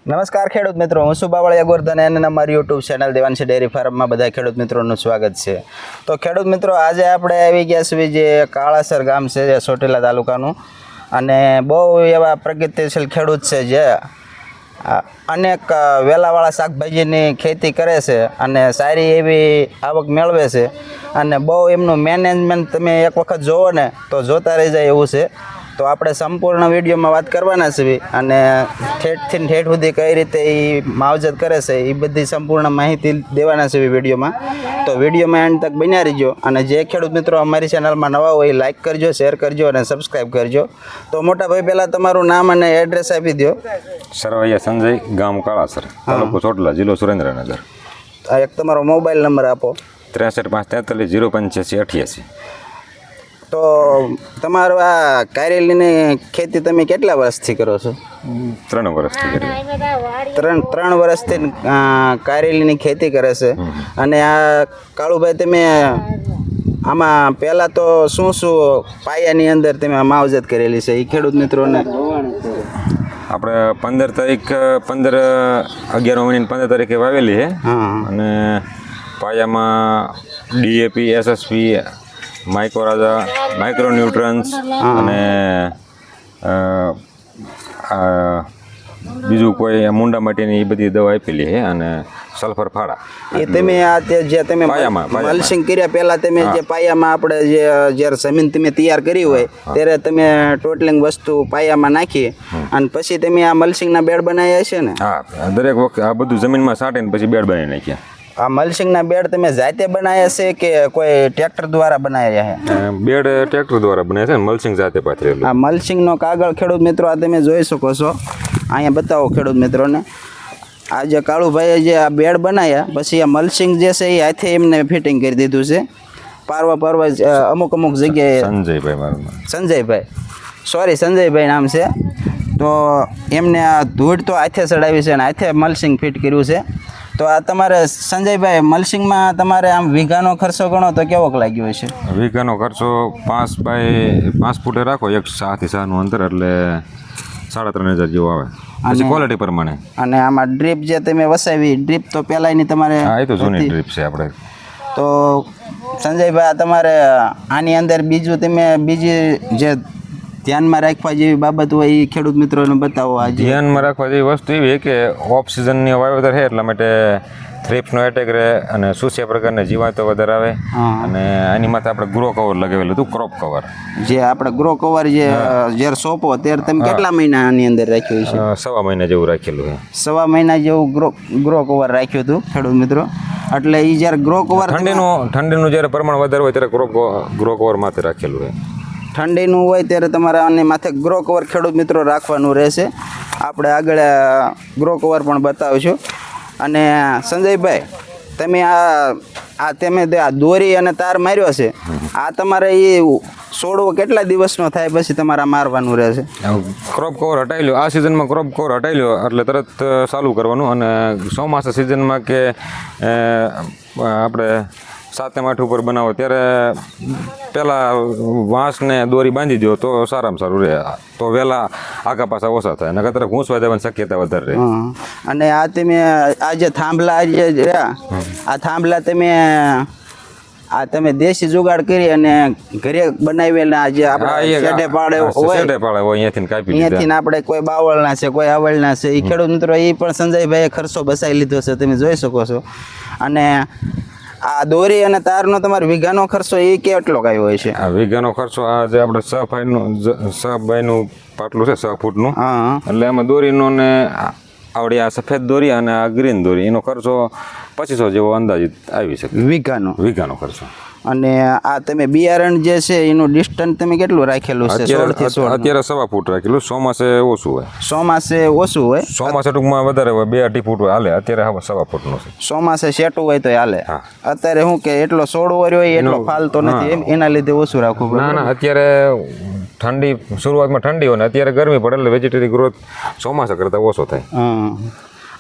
નમસ્કાર ખેડૂત મિત્રો, હું છું બાવળિયા ગોરધન અને અમારી યુટ્યુબ ચેનલ દેવાંશી ડેરી ફાર્મમાં બધા ખેડૂત મિત્રોનું સ્વાગત છે. તો ખેડૂત મિત્રો, આજે આપણે આવી ગયા છીએ જે કાળાસર ગામ છે, જે ચોટીલા તાલુકાનું, અને બહુ એવા પ્રગતિશીલ ખેડૂત છે જે અનેક વેલાવાળા શાકભાજીની ખેતી કરે છે અને સારી એવી આવક મેળવે છે. અને બહુ એમનું મેનેજમેન્ટ તમે એક વખત જોવો ને તો જોતા રહી જાય એવું છે. તો આપણે સંપૂર્ણ વિડીયોમાં વાત કરવાના છીએ અને ઠેઠથી ઠેઠ સુધી કઈ રીતે એ માવજત કરે છે એ બધી સંપૂર્ણ માહિતી દેવાના છે વિડીયોમાં. તો વિડીયોમાં એન્ડ તક બન્યા રહીજો. અને જે ખેડૂત મિત્રો અમારી ચેનલમાં નવા હોય લાઇક કરજો, શેર કરજો અને સબસ્ક્રાઈબ કરજો. તો મોટા ભાઈ, પહેલાં તમારું નામ અને એડ્રેસ આપી દો. સરવૈયા સંજય, ગામ કાળાસર, તાલુકો ચોટીલા, જિલ્લો સુરેન્દ્રનગર. એક તમારો મોબાઈલ નંબર આપો. 63 543 085 88. તો તમારું આ કારેલીની ખેતી તમે કેટલા વર્ષથી કરો છો? 3 વર્ષથી કરી. 3 વર્ષથી કારેલીની ખેતી કરે છે. અને આ કાળુભાઈ, તમે આમાં પહેલાં તો શું શું પાયાની અંદર તમે માવજત કરેલી છે એ ખેડૂત મિત્રોને? આપણે 15 તારીખ 11 મહિનાની 15 તારીખે વાવેલી છે. અને પાયામાં ડીએપી, એસએસપી, માઇક્રોરાજા, માઇક્રોન્યુટ્રન્સ અને બીજું કોઈ મુંડા માટેની એ બધી દવા આપેલી છે. અને સલ્ફર ફાળા એ તમે આ જે તમે મલ્સિંગ કર્યા પહેલાં તમે જે પાયામાં આપણે જે જ્યારે જમીન તમે તૈયાર કરી હોય ત્યારે તમે ટોટલિંગ વસ્તુ પાયામાં નાખી અને પછી તમે આ મલ્સિંગના બેડ બનાવ્યા છે ને? હા, દરેક વખત આ બધું જમીનમાં સાટીને પછી બેડ બનાવી નાખ્યા. આ મલ્સિંગના બેડ તમે જાતે બનાવ્યા છે કે કોઈ ટ્રેક્ટર દ્વારા બનાવ્યા છે? બેડ ટ્રેક્ટર દ્વારા બનાવ્યા છે, મલ્સિંગ જાતે પાથરેલું. આ મલ્સિંગનો કાગળ ખેડૂત મિત્રો આ તમે જોઈ શકો છો. અહીંયા બતાવો ખેડૂત મિત્રોને. આ જે કાળુભાઈએ જે આ બેડ બનાવ્યા પછી આ મલ્સિંગ જે છે એ હાથે એમને ફિટિંગ કરી દીધું છે. પારવા અમુક જગ્યાએ સંજયભાઈ મારું નામ. સંજયભાઈ નામ છે. તો એમને આ ધૂળ તો હાથે ચડાવી છે અને હાથે મલ્સિંગ ફિટ કર્યું છે. તો આ તમારે સંજયભાઈ મલ્સિંગમાં તમારે આમ વીઘાનો ખર્ચો ગણો તો કેવોક લાગ્યો છે? વીઘાનો ખર્ચો 5 બાય 5 ફૂટે રાખો, 1 થી 6 અંતર, એટલે 3,500 જેવો આવે. પછી ક્વોલિટી પ્રમાણે. અને આમાં ડ્રીપ જે તમે વસાવી, ડ્રીપ તો પહેલાંની તમારે? હા, એ તો જૂની ડ્રીપ છે આપણે. તો સંજયભાઈ, તમારે આની અંદર બીજી જે ધ્યાનમાં રાખવા જેવી બાબત હોય એ ખેડૂત મિત્રોને બતાવો. આજે ધ્યાનમાં રાખવા જેવી વસ્તુ એવી કે ઓફ સિઝનની વાવેતર છે એટલા માટે થ્રિપ્સનો એટેક રહે અને સુસ્યા પ્રકારના જીવાતો વધારે આવે. અને આની માથે આપણે ગ્રો કવર લગાવેલું હતું, ક્રોપ કવર. જે આપણે ગ્રો કવર જ્યારે સોંપો ત્યારે તમે કેટલા મહિના આની અંદર રાખ્યું છે? 1.5 મહિના જેવું રાખેલું છે. 1.5 મહિના જેવું ગ્રો કવર રાખ્યું હતું ખેડૂત મિત્રો. એટલે એ જ્યારે ગ્રો કવર ઠંડીનું જ્યારે પ્રમાણ વધારે હોય ત્યારે ગ્રો કવર માથે રાખેલું છે. ઠંડીનું હોય ત્યારે તમારે આની માથે ગ્રો કવર ખેડૂત મિત્રો રાખવાનું રહેશે. આપણે આગળ ગ્રો કવર પણ બતાવીશું. અને સંજયભાઈ, તમે તમે આ દોરી અને તાર માર્યો છે, આ તમારે એ છોડવો કેટલા દિવસનો થાય પછી તમારે મારવાનું રહેશે? ક્રોપ કવર હટાવી લો. આ સિઝનમાં ક્રોપ કવર હટાવી લો એટલે તરત ચાલુ કરવાનું. અને ચોમાસા સિઝનમાં કે આપણે 7 8 ઉપર બનાવો ત્યારે પહેલાં વાંસને દોરી બાંધી દો તો સારામાં સારું રહે. તો વહેલા આગા પાછા ઓછા થાય અને કદાચ ઘૂંસવા જવાની શક્યતા વધારે રહે. અને આ તમે આ જે થાંભલા જે રહ્યા, આ થાંભલા તમે દેશી જુગાડ કરી અને ઘરે બનાવેલા જે આપણે શેઢે પાડે હોય અહીંયાથી આપણે કોઈ બાવળના છે, કોઈ આવળના છે, એ ખેડૂત મિત્રો એ પણ સંજયભાઈએ ખર્ચો બચાવી લીધો છે, તમે જોઈ શકો છો. અને આ દોરી અને તારનો તમારે વીઘાનો ખર્ચો એ કેટલો કઈ હોય છે? આ વીઘાનો ખર્ચો આ જે આપણે 6 બાયનું પાટલું છે, 6 ફૂટનું, એટલે એમાં દોરીનો ને આવડી આ સફેદ દોરી અને આ ગ્રીન દોરી એનો ખર્ચો 2500 જેવો અંદાજિત આવી શકે વીઘાનો ખર્ચો. અને આ તમે બિયારણ જે છે એનું ડિસ્ટન્સ તમે કેટલું રાખેલું છે? અત્યારે 1.25 ફૂટ રાખેલું. ચોમાસે ઓછું હોય. ચોમાસે ટૂંકમાં વધારે હોય, 2-2.5 ફૂટ હાલે. અત્યારે 1.25 ફૂટનું છે. ચોમાસે સેટું હોય તો હાલે. અત્યારે શું કે એટલો છોડવો હોય એટલો ફાલતો નથી, એના લીધે ઓછું રાખવું પડે. ના, અત્યારે ઠંડી શરૂઆતમાં ઠંડી હોય ને અત્યારે ગરમી પડે એટલે વેજીટેટિવ ગ્રોથ ચોમાસા કરતાં ઓછો થાય.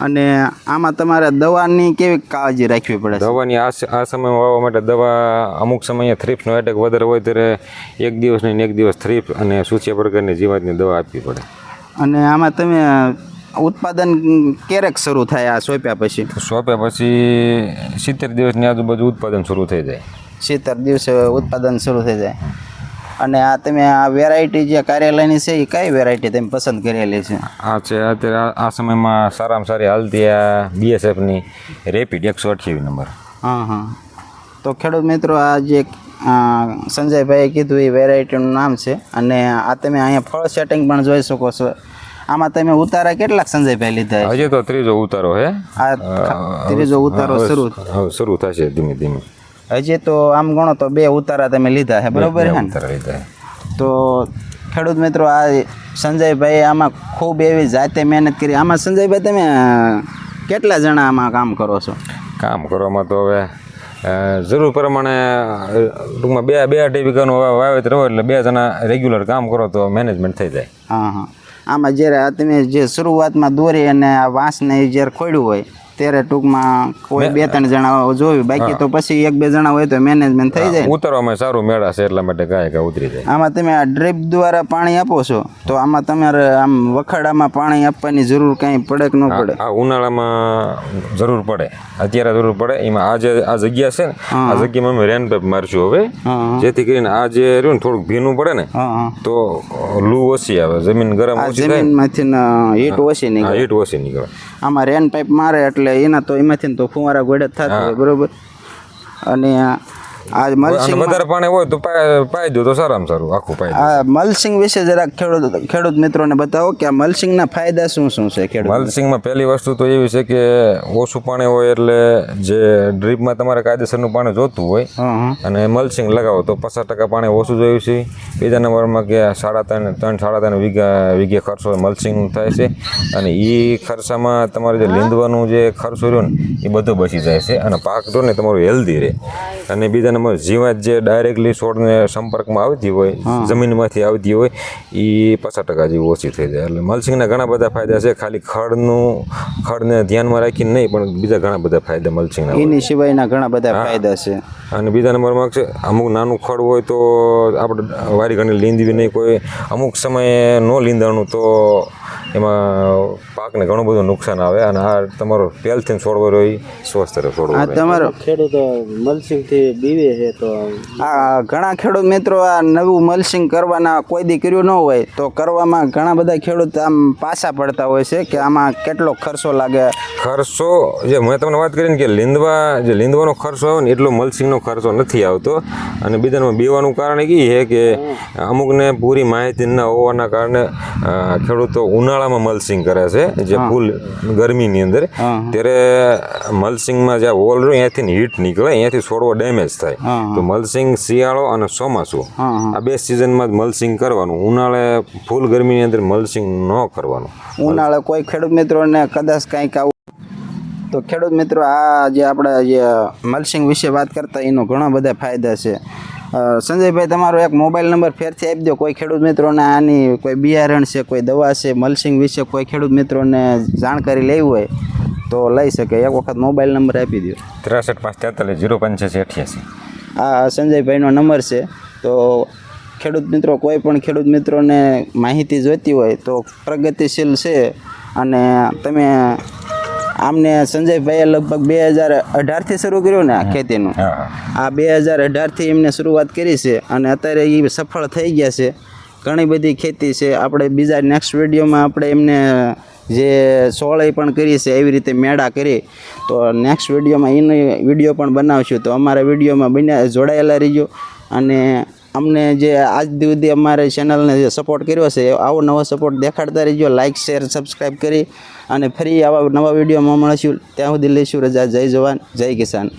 અને આમાં તમારે દવાની કેવી કાળજી રાખવી પડે? દવાની આ સમયમાં વાવવા માટે દવા અમુક સમયે થ્રીપ્સનો એટેક વધારે હોય ત્યારે 1 દિવસ ને 1 દિવસ થ્રીપ અને સૂચિયા પ્રકારની જીવાતની દવા આપવી પડે. અને આમાં તમે ઉત્પાદન ક્યારેક શરૂ થાય આ સોંપ્યા પછી? સોંપ્યા પછી 70 દિવસની આજુબાજુ ઉત્પાદન શરૂ થઈ જાય. 70 દિવસે ઉત્પાદન શરૂ થઈ જાય. અને આ તમે આ વેરાયટી જે કાર્યાલયની છે એ કઈ વેરાયટી તમે પસંદ કરેલી છે? આ છે અત્યારે આ સમયમાં સારામાં સારી હાલતી આ BSFની રેપિડ 128 નંબર. હા હા. તો ખેડૂત મિત્રો આ જે સંજયભાઈએ કીધું એ વેરાયટીનું નામ છે. અને આ તમે અહીંયા ફળ સેટિંગ પણ જોઈ શકો છો. આમાં તમે ઉતારા કેટલાક સંજયભાઈ લીધા? હજી તો ત્રીજો ઉતારો હે. આ ત્રીજો ઉતારો શરૂ થશે ધીમે ધીમે. હજી તો આમ ગણો તો 2 ઉતારા તમે લીધા છે, બરોબર છે ને? તો ખેડૂત મિત્રો આ સંજયભાઈ આમાં ખૂબ એવી જાતે મહેનત કરી. આમાં સંજયભાઈ તમે કેટલા જણા આમાં કામ કરો છો? કામ કરવામાં તો હવે જરૂર પ્રમાણે ટૂંકમાં 2-2.5 વીઘાનું વાવેતર હોય એટલે 2 જણા રેગ્યુલર કામ કરો તો મેનેજમેન્ટ થઈ જાય. હા હા. આમાં જ્યારે આ તમે જે શરૂઆતમાં દોરી અને આ વાંસને જ્યારે ખોડ્યું હોય ત્યારે ટૂંકમાં કોઈ 2-3 જણા જોયું, બાકી તો પછી 1-2 જણા હોય તો મેનેજમેન્ટ થઈ જાય. ઉતરવામાં સારું મેળા છે એટલા માટે ગાય ઉતરી જાય. આમાં તમે આ ડ્રીપ દ્વારા પાણી આપો છો તો આમાં તમારે આમ વખાડામાં પાણી આપવાની જરૂર કાંઈ પડે કે ન પડે? આ ઉનાળામાં જરૂર પડે, અત્યારે જરૂર પડે. એમાં આ જગ્યા છે ને, આ જગ્યામાં અમે રેન પાઇપ મારશું હવે, જેથી કરીને આ જે રહ્યું ને થોડુંક ભીનું પડે ને તો લૂ ઓછી આવે, જમીન ગરમ ઓછી થાય, જમીનમાંથી હીટ ઓછી નીકળે. હીટ ઓછી નીકળે. આમાં રેન પાઇપ મારે એટલે એના તો એમાંથી તો ફુવારા ગોળે થતા હોય, બરોબર. અને આ મલ્ચિંગ વધારે પાણી હોય તો પાઈ દો તો સારામાં સારું આખું પાઈ દો. આ મલ્ચિંગ વિશે જરાક ખેડૂત મિત્રોને બતાવો કે આ મલ્ચિંગના ફાયદા શું શું છે ખેડૂત? મલ્ચિંગમાં પહેલી વસ્તુ તો એવી છે કે ઓછું પાણી હોય એટલે જે ડ્રીપમાં તમારે કાયદેસરનું પાણી જોતું હોય અને મલ્ચિંગ લગાવો તો 50% પાણી ઓછું જોયું છે. બીજા નંબરમાં કે 3.5 વીઘે ખર્ચો મલ્ચિંગ થાય છે અને એ ખર્ચામાં તમારે જે લીંદવાનું જે ખર્ચો રહ્યો ને એ બધો બચી જાય છે અને પાક તો ને તમારું હેલ્ધી રહે. અને બીજા જીવાત જે ડાયરેક્ટલી છોડને સંપર્કમાં આવતી હોય, જમીનમાંથી આવતી હોય, એ 50% જેવી ઓછી થઈ જાય. એટલે મલ્ચિંગના ઘણા બધા ફાયદા છે. ખાલી ખડને ધ્યાનમાં રાખીને નહીં પણ બીજા ઘણા બધા ફાયદા મલ્ચિંગના. એની સિવાયના ઘણા બધા ફાયદા છે. અને બીજા નંબરમાં છે અમુક નાનું ખડ હોય તો આપણે વારી ઘણી લીંદવી નહીં, કોઈ અમુક સમયે ન લીંદાણું તો એમાં પાકને ઘણું બધું નુકસાન આવે. અને આ તમારો પહેલથી છોડવો રહ્યો એ સ્વસ્થ રહે છોડવો. તમારો ખેડૂતો મલ્ચિંગથી બીવે છે તો આ ઘણા ખેડૂત મિત્રો આ નવું મલ્ચિંગ કરવાના કોઈ દી કર્યું ન હોય તો કરવામાં ઘણા બધા ખેડૂત આમ પાછા પડતા હોય છે કે આમાં કેટલો ખર્ચો લાગે. ખર્ચો જે મેં તમને વાત કરીને કે લીંદવાનો ખર્ચો આવે ને એટલો મલ્ચિંગનો ખર્ચો નથી આવતો. અને બીજાનું બીવાનું કારણ એ છે કે અમુકને પૂરી માહિતી ન હોવાના કારણે ખેડૂતો ઉનાળામાં મલ્ચિંગ કરે છે, જે ફૂલ ગરમીની અંદર. ત્યારે મલ્ચિંગમાં જ્યાં હોલ રહ્યો અહીંયાથી હીટ નીકળે, અહીંયાથી છોડવો ડેમેજ થાય. તો મલ્ચિંગ શિયાળો અને ચોમાસું આ 2 સિઝનમાં જ મલ્ચિંગ કરવાનું. ઉનાળે ફૂલ ગરમીની અંદર મલ્ચિંગ ન કરવાનું. ઉનાળે કોઈ ખેડૂત મિત્રોને કદાચ કંઈક આવું તો ખેડૂત મિત્રો આ જે આપણે જે મલ્ચિંગ વિશે વાત કરતા એનો ઘણા બધા ફાયદા છે. સંજયભાઈ તમારો એક મોબાઈલ નંબર ફેરથી આપી દો. કોઈ ખેડૂત મિત્રોને આની કોઈ બિયારણ છે, કોઈ દવા છે, મલ્ચિંગ વિશે કોઈ ખેડૂત મિત્રોને જાણકારી લેવી હોય તો લઈ શકે. એક વખત મોબાઈલ નંબર આપી દો. 63 543 085 88. આ સંજયભાઈનો નંબર છે. તો ખેડૂત મિત્રો કોઈ પણ ખેડૂત મિત્રોને માહિતી જોઈતી હોય તો પ્રગતિશીલ છે. અને તમે આમને સંજયભાઈએ લગભગ 2018થી શરૂ કર્યું ને આ ખેતીનું? આ 2018થી એમને શરૂઆત કરી છે અને અત્યારે એ સફળ થઈ ગયા છે. ઘણી બધી ખેતી છે. આપણે બીજા નેક્સ્ટ વિડીયોમાં આપણે એમને જે સોળઈ પણ કરી છે એવી રીતે મેળા કરી તો નેક્સ્ટ વિડીયોમાં એનો વિડીયો પણ બનાવશું. તો અમારા વિડીયોમાં જોડાયેલા રહીજો. અને અમને જે આજ સુધી અમારી ચેનલને જે સપોર્ટ કર્યો છે આવો નવો સપોર્ટ દેખાડતા રહીજો. લાઇક, શેર, સબસ્ક્રાઈબ કરી અને ફરી આવા નવા વિડીયોમાં મળીશું. ત્યાં સુધી લઈશું રજા. જય જવાન, જય કિસાન.